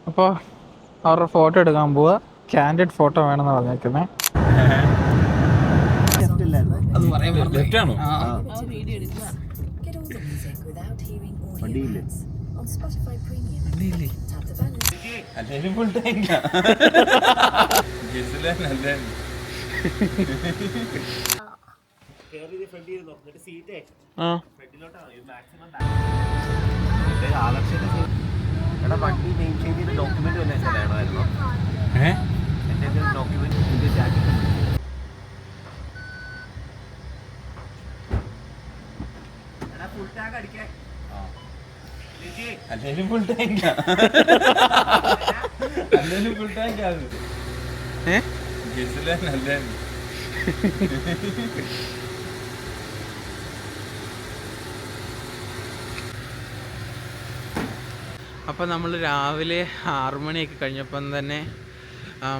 അപ്പോൾ അവരുടെ ഫോട്ടോ എടുക്കാൻ പോവുക. ക്യാൻഡിഡ് ഫോട്ടോ വേണമെന്ന് പറഞ്ഞേക്കുന്നത്. അത് പറയാൻ ലെഫ്റ്റാണോ? വണ്ടി നെയിം ചേഞ്ച് ചെയ്ത ഡോക്യുമെന്റ് വല്ല എന്റെ വേണമായിരുന്നോ? എന്റെ ഡോക്യുമെന്റ് ഫുൾ ടാഗ് അടിക്കാൻ അല്ലേലും ഫുൾ ടാങ്ക് അല്ലേലും ഫുൾ ടാങ്ക് അത് അല്ലേ. അപ്പോൾ നമ്മൾ രാവിലെ 6 മണിയൊക്കെ കഴിഞ്ഞപ്പം തന്നെ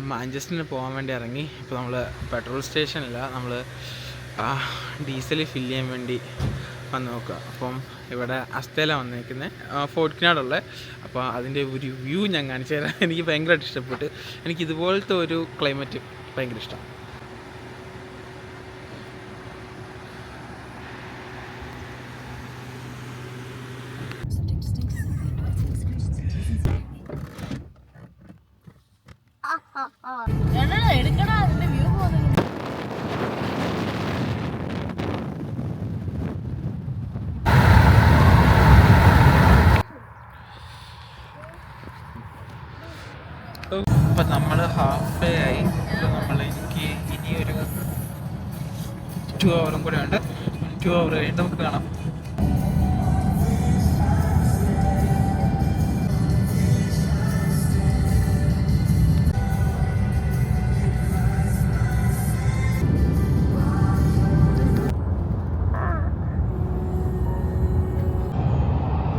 മാഞ്ചസ്റ്ററിന് പോകാൻ വേണ്ടി ഇറങ്ങി. ഇപ്പോൾ നമ്മൾ പെട്രോൾ സ്റ്റേഷനില്ല, നമ്മൾ ഡീസൽ ഫില്ല് ചെയ്യാൻ വേണ്ടി വന്ന് നോക്കുക. അപ്പം ഇവിടെ അസ്തേല വന്നേക്കുന്നത്, ഫോർട്ടിനാടുള്ള. അപ്പോൾ അതിൻ്റെ ഒരു വ്യൂ ഞാൻ കാണിച്ചു തരാം. എനിക്ക് ഭയങ്കരമായിട്ട് ഇഷ്ടപ്പെട്ടു. എനിക്ക് ഇതുപോലത്തെ ഒരു ക്ലൈമറ്റ് ഭയങ്കര ഇഷ്ടമാണ്. ഇപ്പം നമ്മൾ ഹാഫ് ഡേ ആയി. ഇപ്പം എനിക്ക് ഇനിയൊരു 2 hour കൂടെ ഉണ്ട്. 2 hour കഴിഞ്ഞിട്ട് നമുക്ക് കാണാം.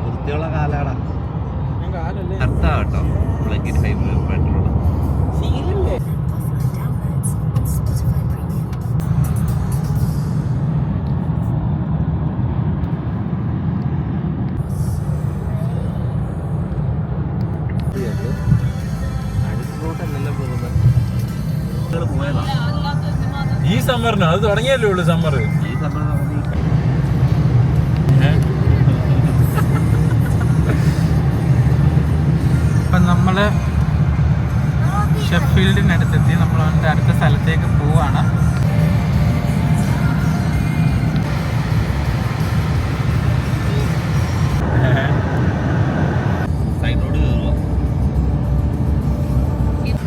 വൃത്തിയുള്ള കാലാടാ കേട്ടോ. പെട്രോൾ ഈ സമ്മറിനോ? അത് തുടങ്ങിയല്ലേ ഉള്ളു സമ്മർ. ഈ സമ്മർ അപ്പം നമ്മൾ ഷെഫീൽഡിനടുത്തെത്തി. നമ്മൾ അതിൻ്റെ അടുത്ത സ്ഥലത്തേക്ക് പോവാണ്.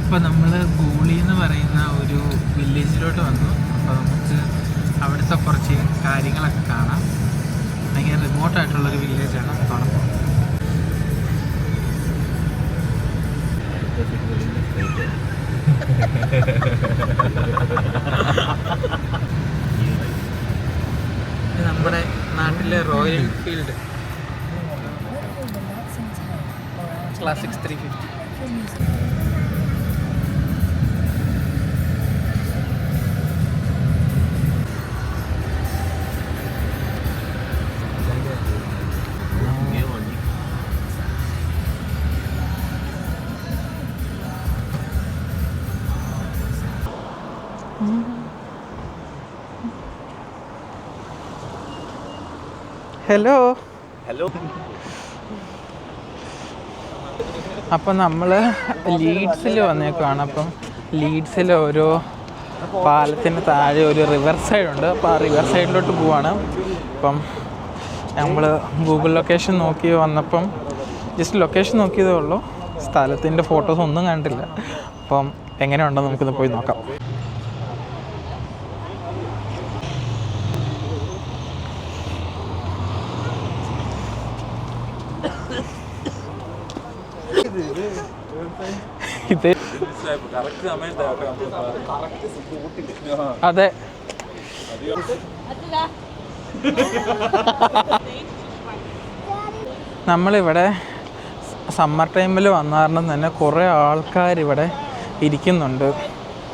ഇപ്പോൾ നമ്മൾ ഗൂളി എന്ന് പറയുന്ന ഒരു വില്ലേജിലോട്ട് വന്നു. അപ്പോൾ നമുക്ക് അവിടുത്തെ കുറച്ച് കാര്യങ്ങളൊക്കെ കാണാം. ഭയങ്കര റിമോട്ടായിട്ടുള്ളൊരു വില്ലേജാണ്. കാണുമ്പോൾ നമ്മുടെ നാട്ടിലെ royal Enfield classics 350. Hello hello. അപ്പം നമ്മൾ ലീഡ്സിൽ വന്നേക്കുവാണ്. അപ്പം ലീഡ്സിൽ ഒരു പാലത്തിന് താഴെ ഒരു റിവർ സൈഡ് ഉണ്ട്. അപ്പോൾ ആ റിവർ സൈഡിലോട്ട് പോവാണ്. അപ്പം നമ്മൾ ഗൂഗിൾ ലൊക്കേഷൻ നോക്കി വന്നപ്പം ജസ്റ്റ് ലൊക്കേഷൻ നോക്കിയതേ ഉള്ളൂ. സ്ഥലത്തിൻ്റെ ഫോട്ടോസ് ഒന്നും കണ്ടില്ല. അപ്പം എങ്ങനെയുണ്ടെന്ന് നമുക്കിന്ന് പോയി നോക്കാം. ഇത് അതെ, നമ്മളിവിടെ സമ്മർ ടൈമിൽ വന്ന കാരണം തന്നെ കുറേ ആൾക്കാരിവിടെ ഇരിക്കുന്നുണ്ട്,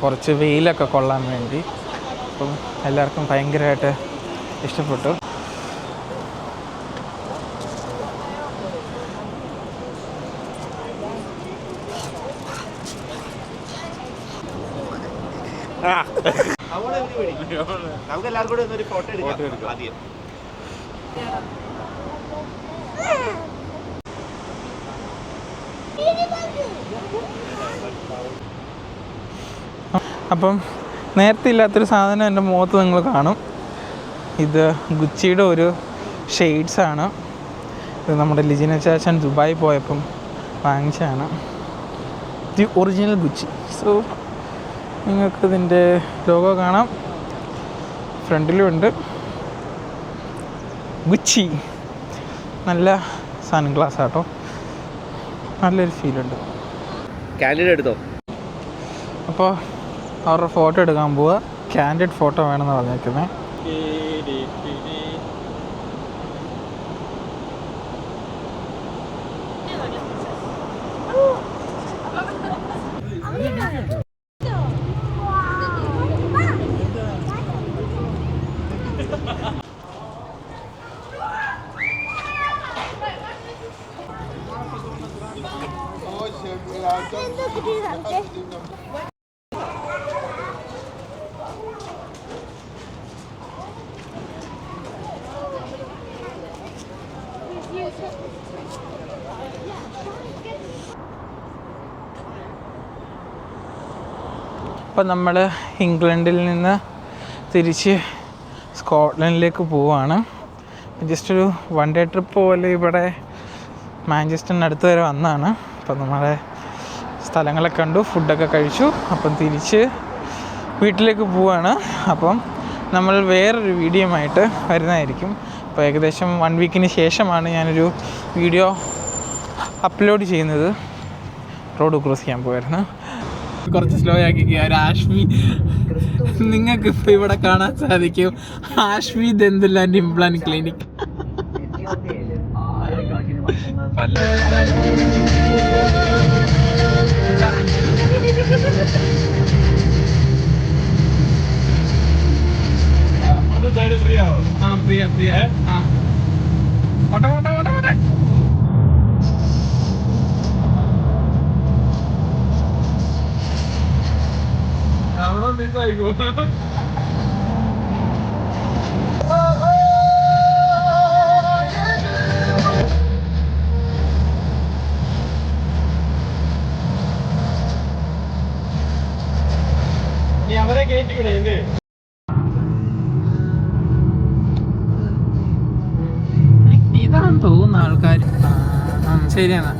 കുറച്ച് വെയിലൊക്കെ കൊള്ളാൻ വേണ്ടി. അപ്പം എല്ലാവർക്കും ഭയങ്കരമായിട്ട് ഇഷ്ടപ്പെട്ടു. നമുക്ക് എല്ലാവർക്കും കൂടി ഒന്നൊരു ഫോട്ടോ എടുക്കാം ആദ്യം. അപ്പം നേരത്തെ ഇല്ലാത്തൊരു സാധനം എൻ്റെ മുഖത്ത് നിങ്ങൾ കാണും. ഇത് ഗുച്ചിയുടെ ഒരു ഷെയ്ഡ്സാണ്. ഇത് നമ്മുടെ ലിജിന ചാച്ചൻ ദുബായി പോയപ്പം വാങ്ങിച്ചതാണ്. The original Gucci. സോ നിങ്ങൾക്ക് ഇതിൻ്റെ ലോഗോ കാണാം, ഫ്രണ്ടിലും ഉണ്ട് ഗുച്ചി. നല്ല സൺഗ്ലാസ് ആട്ടോ, നല്ലൊരു ഫീലുണ്ട്. കാൻഡിഡ് എടുത്തോ? അപ്പോൾ അവരുടെ ഫോട്ടോ എടുക്കാൻ പോവുക. കാൻഡിഡ് ഫോട്ടോ വേണമെന്ന് പറഞ്ഞേക്കുന്നത്. അപ്പം നമ്മൾ ഇംഗ്ലണ്ടിൽ നിന്ന് തിരിച്ച് സ്കോട്ട്ലൻഡിലേക്ക് പോവുകയാണ്. ജസ്റ്റ് ഒരു 1 ഡേ ട്രിപ്പ് പോലെ ഇവിടെ മാഞ്ചസ്റ്ററിന് അടുത്ത് വരെ വന്നതാണ്. അപ്പം നമ്മുടെ സ്ഥലങ്ങളൊക്കെ കണ്ടു, ഫുഡൊക്കെ കഴിച്ചു. അപ്പം തിരിച്ച് വീട്ടിലേക്ക് പോവുകയാണ്. അപ്പം നമ്മൾ വേറൊരു വീഡിയോ ആയിട്ട് വരുന്നതായിരിക്കും. അപ്പോൾ ഏകദേശം 1 വീക്കിന് ശേഷമാണ് ഞാനൊരു വീഡിയോ അപ്ലോഡ് ചെയ്യുന്നത്. റോഡ് ക്രോസ് ചെയ്യാൻ പോയായിരുന്നു. കുറച്ച് സ്ലോ ആക്കി ഒരു ആഷ്മി നിങ്ങൾക്ക് ഇപ്പോൾ ഇവിടെ കാണാൻ സാധിക്കും. Ashmi dental and implant clinic. അവരെ കേട്ടിവിടെ ഇതാണെന്ന് തോന്നുന്നു ആൾക്കാർ. ശരിയാണ്.